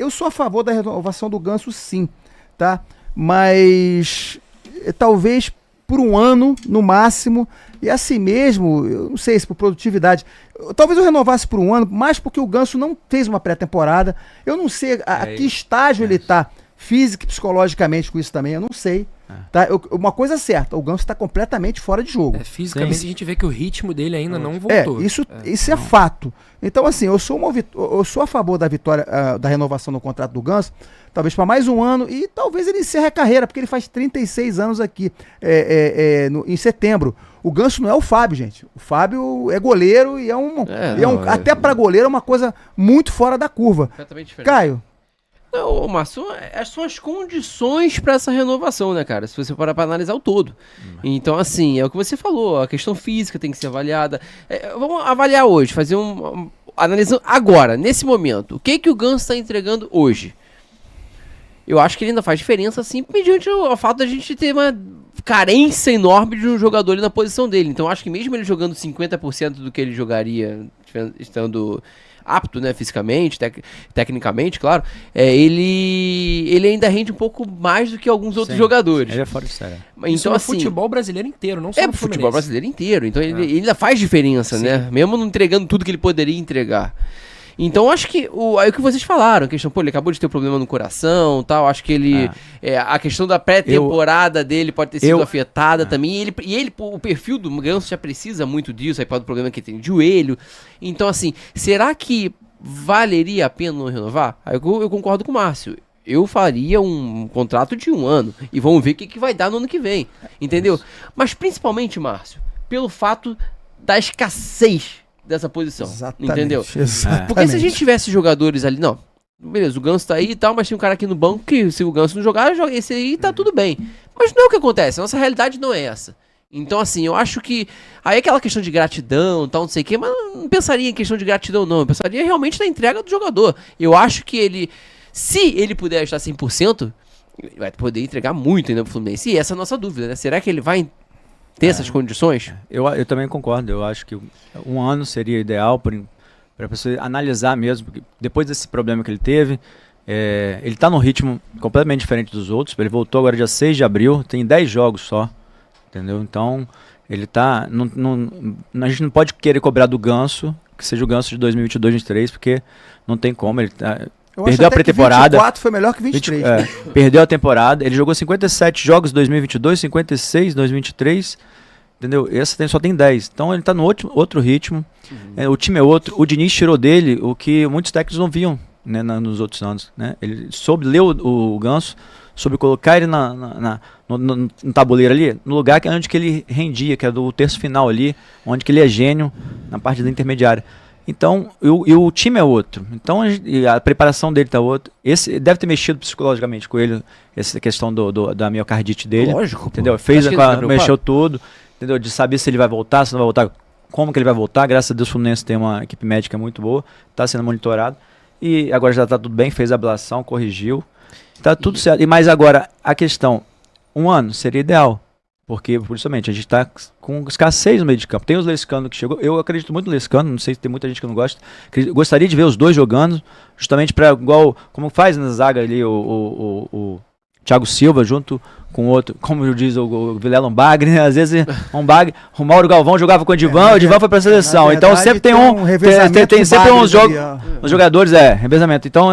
eu sou a favor da renovação do Ganso, sim, tá? Mas talvez por um ano, no máximo, e assim mesmo, eu não sei se por produtividade, talvez eu renovasse por um ano, mais porque o Ganso não fez uma pré-temporada, eu não sei a que estágio ele tá, física e psicologicamente com isso também, eu não sei. Tá? Uma coisa é certa, o Ganso está completamente fora de jogo. Fisicamente a gente vê que o ritmo dele ainda não voltou. Isso é fato. Então, assim, eu sou a favor da vitória, da renovação do contrato do Ganso, talvez para mais um ano, e talvez ele encerre a carreira, porque ele faz 36 anos aqui em setembro. O Ganso não é o Fábio, gente. O Fábio é goleiro e até para goleiro é uma coisa muito fora da curva. Completamente diferente. Caio. Não, Márcio, são as condições para essa renovação, né, cara? Se você parar para analisar o todo. Então, assim, é o que você falou, a questão física tem que ser avaliada. Vamos avaliar hoje, fazer analisando agora, nesse momento. O que o Ganso está entregando hoje? Eu acho que ele ainda faz diferença, assim, mediante o fato da gente ter uma carência enorme de um jogador ali na posição dele. Então, eu acho que mesmo ele jogando 50% do que ele jogaria, estando apto, né, fisicamente, tecnicamente, claro, ele ainda rende um pouco mais do que alguns outros jogadores. Ele é fora de série. Então, assim, futebol brasileiro inteiro, não só no Fluminense. Futebol brasileiro inteiro. Então ele ainda faz diferença, né? Mesmo não entregando tudo que ele poderia entregar. Então acho que é o que vocês falaram, a questão, ele acabou de ter um problema no coração, tal, acho que ele a questão da pré-temporada dele pode ter sido afetada também, o perfil do Ganso já precisa muito disso, aí pode o problema que ele tem de joelho. Então, assim, será que valeria a pena não renovar? Aí eu concordo com o Márcio. Eu faria um contrato de 1 ano e vamos ver o que vai dar no ano que vem, entendeu? Mas principalmente, Márcio, pelo fato da escassez dessa posição, entendeu? Exatamente. Porque se a gente tivesse jogadores ali, não, beleza, o Ganso tá aí e tal, mas tem um cara aqui no banco que se o Ganso não jogar, esse aí tá tudo bem. Mas não é o que acontece, a nossa realidade não é essa. Então, assim, eu acho que aí aquela questão de gratidão, tal, não sei o quê, mas não pensaria em questão de gratidão, não. Eu pensaria realmente na entrega do jogador. Eu acho que ele, se ele puder estar 100%, ele vai poder entregar muito ainda pro Fluminense. E essa é a nossa dúvida, né? Será que ele vai ter essas condições? Eu também concordo. Eu acho que 1 ano seria ideal para a pessoa analisar mesmo, porque depois desse problema que ele teve, ele está num ritmo completamente diferente dos outros. Ele voltou agora dia 6 de abril, tem 10 jogos só, entendeu? Então, ele tá... a gente não pode querer cobrar do Ganso, que seja o Ganso de 2022, 2023, porque não tem como. Ele perdeu a pré-temporada. 24 foi melhor que 23. Perdeu a temporada. Ele jogou 57 jogos em 2022, 56 em 2023. Entendeu? Essa só tem 10. Então ele tá no outro ritmo. O time é outro. O Diniz tirou dele o que muitos técnicos não viam, né, nos outros anos. Né? Ele soube ler o Ganso, soube colocar ele no tabuleiro ali, no lugar onde que ele rendia, que é do terço final ali, onde que ele é gênio na parte da intermediária. Então, o time é outro. Então, a preparação dele tá outra. Esse deve ter mexido psicologicamente com ele, essa questão da miocardite dele. Lógico, entendeu? Mexeu tudo, entendeu? De saber se ele vai voltar, se não vai voltar, como que ele vai voltar. Graças a Deus, o Fluminense tem uma equipe médica muito boa, está sendo monitorado. E agora já está tudo bem, fez a ablação, corrigiu. Está tudo certo. Mas agora, a questão, 1 ano seria ideal. Porque, justamente, a gente está com escassez no meio de campo. Tem o Lescano que chegou. Eu acredito muito no Lescano. Não sei se tem muita gente que não gosta. Gostaria de ver os dois jogando. Justamente para, igual, como faz na zaga ali o Thiago Silva junto com o outro. Como diz o Vilela Bagre, né? Às vezes o Mauro Galvão jogava com o Edivan. O Edivan foi para a seleção. Verdade, então sempre tem tem sempre uns jogadores, revezamento. Então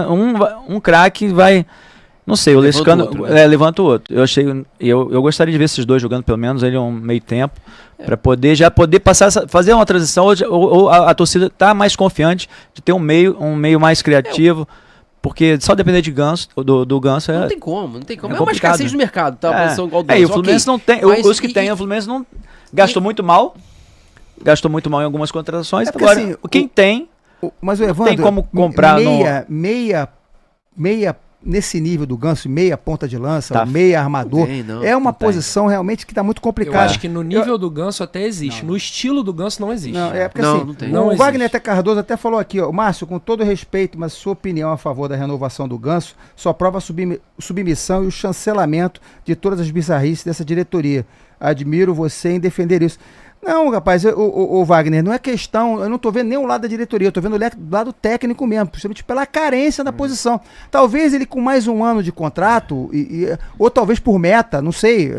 um craque vai... Não sei, o Lescano levanta o outro. Eu gostaria de ver esses dois jogando pelo menos ele um meio tempo, para poder fazer uma transição, ou a torcida tá mais confiante de ter um meio mais criativo, porque só depender de Ganso, do Ganso não tem como. É uma escassez no mercado, tá? Posição igual do e o Fluminense não tem, os que tem, o Fluminense não gastou muito mal em algumas contratações, agora assim, quem tem, mas o Evandro, tem como comprar meia nesse nível do Ganso, meia ponta de lança, meia armador, uma posição realmente que está muito complicada. Eu acho que no nível do Ganso até existe, no estilo do Ganso não existe. O Wagner Cardoso até falou aqui, Márcio, com todo respeito, mas sua opinião a favor da renovação do Ganso só prova a submissão e o chancelamento de todas as bizarrices dessa diretoria. Admiro você em defender isso. Não, rapaz, o Wagner, não é questão, eu não tô vendo nem o lado da diretoria, eu tô vendo o lado técnico mesmo, principalmente pela carência da posição. Talvez ele com mais um ano de contrato, ou talvez por meta, não sei,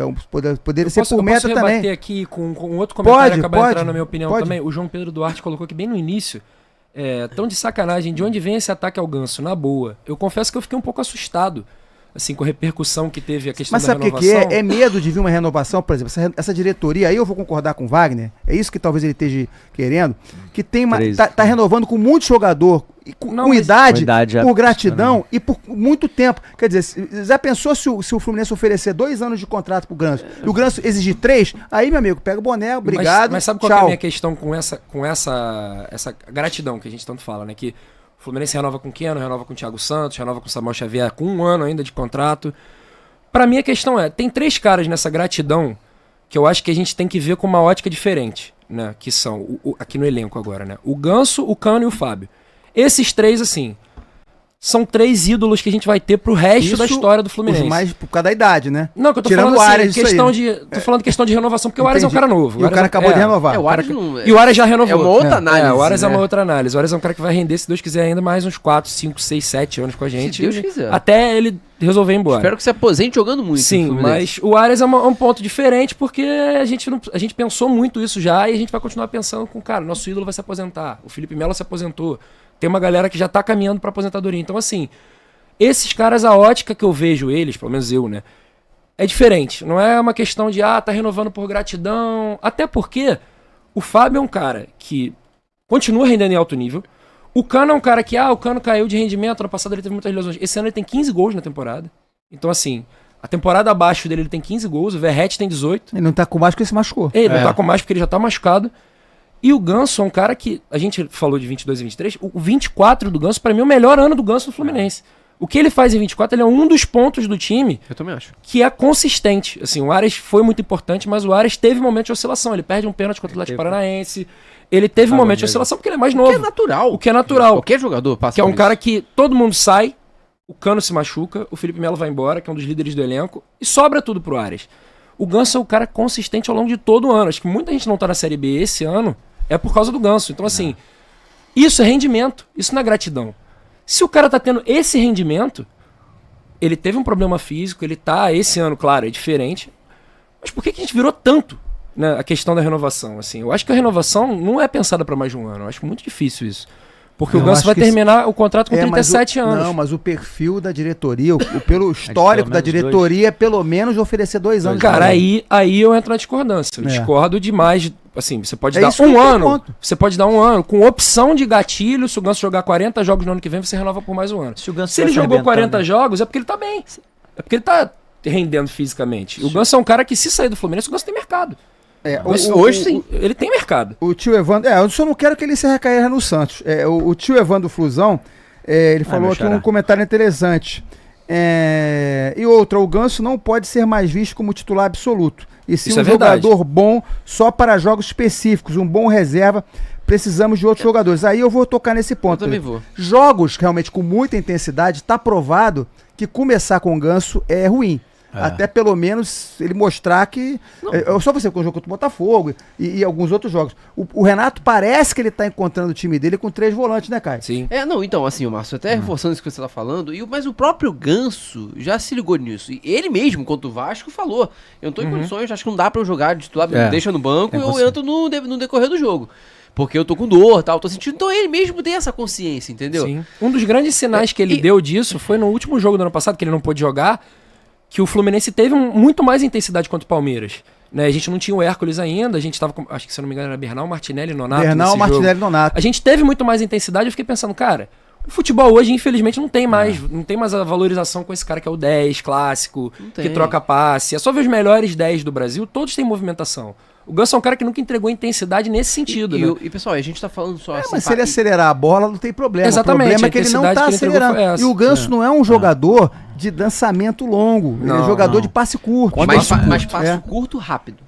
poderia ser por meta também. Eu posso rebater aqui com outro comentário que acaba entrando na minha opinião pode. Também. O João Pedro Duarte colocou aqui bem no início, tão de sacanagem, de onde vem esse ataque ao Ganso, na boa. Eu confesso que eu fiquei um pouco assustado, assim, com a repercussão que teve a questão da renovação. Mas sabe o que é? É medo de vir uma renovação, por exemplo, essa diretoria, aí eu vou concordar com o Wagner, é isso que talvez ele esteja querendo, que tem tá renovando com muito jogador, com idade, por gratidão e por muito tempo. Quer dizer, já pensou se o Fluminense oferecer 2 anos de contrato pro Ganso, e o Ganso exigir 3, aí, meu amigo, pega o boné, obrigado, mas sabe qual é a minha questão com essa gratidão que a gente tanto fala, né? Que o Fluminense renova com o Keno, renova com o Thiago Santos, renova com o Samuel Xavier com 1 ano ainda de contrato. Pra mim a questão tem 3 caras nessa gratidão que eu acho que a gente tem que ver com uma ótica diferente, né? Que são, aqui no elenco agora, né? O Ganso, o Cano e o Fábio. Esses 3, assim, são 3 ídolos que a gente vai ter pro resto da história do Fluminense. Mais por causa da idade, né? Não, que eu tô falando tô falando questão de renovação, porque o Aras é um cara novo. E o cara acabou de renovar. E o Aras já renovou. É uma outra análise. O Aras é uma outra análise. O Aras é um cara que vai render, se Deus quiser, ainda mais uns 4, 5, 6, 7 anos com a gente. Se Deus quiser. Até ele resolver ir embora. Espero que se aposente jogando muito. Sim, mas o Aras é um ponto diferente, porque a gente pensou muito isso já, e a gente vai continuar pensando com, cara, nosso ídolo vai se aposentar. O Felipe Melo se aposentou. Tem uma galera que já tá caminhando pra aposentadoria. Então, assim, esses caras, a ótica que eu vejo eles, pelo menos eu, né, é diferente. Não é uma questão de, tá renovando por gratidão. Até porque o Fábio é um cara que continua rendendo em alto nível. O Cano é um cara que, o Cano caiu de rendimento. Ano passado ele teve muitas lesões. Esse ano ele tem 15 gols na temporada. Então, assim, a temporada abaixo dele ele tem 15 gols. O Verratti tem 18. Ele não tá com mais porque ele se machucou. Ele não tá com mais porque ele já tá machucado. E o Ganso é um cara que, a gente falou de 22 e 23, o 24 do Ganso, pra mim, é o melhor ano do Ganso no Fluminense. O que ele faz em 24, ele é um dos pontos do time. Eu também acho. Que é consistente. Assim, o Aras foi muito importante, mas o Aras teve momentos de oscilação. Ele perde um pênalti contra o Atlético Paranaense. Ele teve momentos de oscilação porque ele é mais novo. O que é natural. O que é natural. Qualquer jogador passa que é um por cara isso. que todo mundo sai, o Cano se machuca, o Felipe Melo vai embora, que é um dos líderes do elenco, e sobra tudo pro Aras. O Ganso é um cara consistente ao longo de todo o ano. Acho que muita gente não tá na Série B esse ano é por causa do Ganso. Então, assim, isso é rendimento, isso não é gratidão. Se o cara tá tendo esse rendimento, ele teve um problema físico, ele tá, esse ano, claro, é diferente, mas por que a gente virou tanto, né, a questão da renovação? Assim, eu acho que a renovação não é pensada para mais de um ano, eu acho muito difícil isso. Porque o Ganso vai terminar o contrato com 37 anos. Não, mas o perfil da diretoria, pelo histórico da diretoria, é pelo menos oferecer 2 anos. Cara, aí eu entro na discordância. Eu discordo demais. Assim, você pode dar um ano. Você pode dar um ano com opção de gatilho. Se o Ganso jogar 40 jogos no ano que vem, você renova por mais um ano. Se ele jogou 40 jogos, é porque ele tá bem. É porque ele tá rendendo fisicamente. O Ganso é um cara que, se sair do Fluminense, o Ganso tem mercado. Hoje sim. Ele tem mercado. O tio Evandro. Eu só não quero que ele se recaia no Santos. O tio Evandro Flusão, ele falou aqui um comentário interessante. E outra, o Ganso não pode ser mais visto como titular absoluto. E sim um jogador bom só para jogos específicos, um bom reserva. Precisamos de outros jogadores. Aí eu vou tocar nesse ponto. Eu também vou. Jogos realmente com muita intensidade, tá provado que começar com o Ganso é ruim. Até pelo menos ele mostrar que... só você com o jogo contra o Botafogo e alguns outros jogos. O Renato parece que ele tá encontrando o time dele com 3 volantes, né, Caio? Sim. Então, assim, o Márcio, até reforçando isso que você tá falando, mas o próprio Ganso já se ligou nisso. E ele mesmo, contra o Vasco, falou: eu não tô em condições, acho que não dá pra eu jogar de titular, deixa no banco e eu entro no decorrer do jogo. Porque eu tô com dor, tal, tô sentindo. Então ele mesmo tem essa consciência, entendeu? Sim. Um dos grandes sinais que ele deu disso foi no último jogo do ano passado, que ele não pôde jogar, que o Fluminense teve muito mais intensidade contra o Palmeiras. Né? A gente não tinha o Hércules ainda, a gente tava com, acho que se eu não me engano era Bernal, Martinelli e Nonato. Bernal, Martinelli e Nonato. A gente teve muito mais intensidade, eu fiquei pensando, cara, o futebol hoje, infelizmente, não tem mais a valorização com esse cara que é o 10 clássico, que troca passe. É só ver os melhores 10 do Brasil, todos têm movimentação. O Ganso é um cara que nunca entregou intensidade nesse sentido, né? E pessoal, a gente tá falando só assim... Mas se ele acelerar a bola, não tem problema. Exatamente. O problema é que ele não tá acelerando. E o Ganso não é um jogador de dançamento longo. Ele é jogador de passe curto. Mas passe curto, rápido.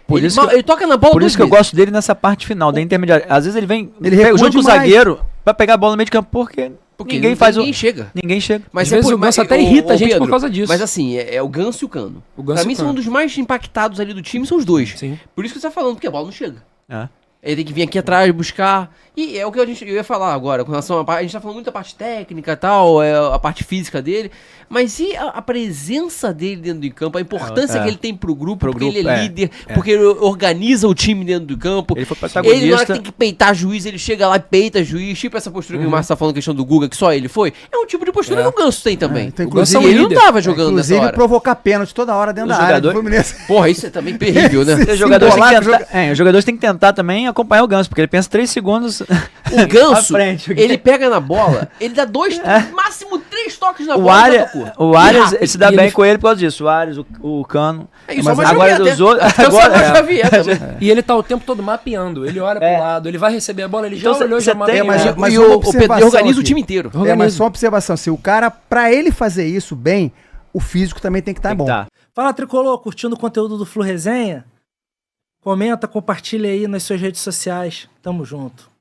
Ele toca na bola. Por isso que eu gosto dele nessa parte final, da intermediária. Às vezes ele vem, pega, junto com o zagueiro, pra pegar a bola no meio de campo, porque Porque Ninguém faz ninguém chega. Ninguém chega. Mas Às vezes o Ganso até irrita a gente por causa disso. Mas assim, é o Ganso e o Cano. O Ganso Pra e mim o são um Cano. dos mais impactados ali do time, são os dois. Sim. Por isso que você tá falando, porque a bola não chega. É. Ele tem que vir aqui atrás, buscar. E é o que eu ia falar agora, com relação a gente tá falando muito da parte técnica e tal, a parte física dele. Mas e a presença dele dentro do campo, a importância que ele tem pro grupo, porque ele é líder, porque ele organiza o time dentro do campo. Ele foi protagonista. Ele, na hora que tem que peitar juiz, ele chega lá e peita juiz. Tipo essa postura que o Márcio tá falando, questão do Guga, que só ele foi. É um tipo de postura que o Ganso tem também. Então, O inclusive, Ganso, ele não líder. tava jogando nessa Inclusive, hora. provocar pênalti toda hora dentro Os da área do jogadores- Fluminense. Porra, isso é também terrível, né? Os jogadores, embolar têm com que tentar, os jogadores têm que tentar também acompanhar o Ganso, porque ele pensa 3 segundos. O Ganso, à frente. ele pega na bola, ele dá 2, máximo 3 toques na O bola e já Arias, tocou. o Arias E rápido. se dá E bem ele- com ele por causa disso. O Arias, o Cano. É isso, Mas agora agora dos outros. Até o Agora, Samuel Xavier também. E ele tá o tempo todo mapeando. Ele olha pro lado, ele vai receber a bola, ele já Então, olhou, você já tem- mapeou. mas E uma o Pedro observação organiza o aqui. time inteiro. Mas só uma observação, se o cara, pra ele fazer isso bem, o físico também tem que estar bom. Tá. Fala, Tricolor, curtindo o conteúdo do Flu Resenha? Comenta, compartilha aí nas suas redes sociais. Tamo junto.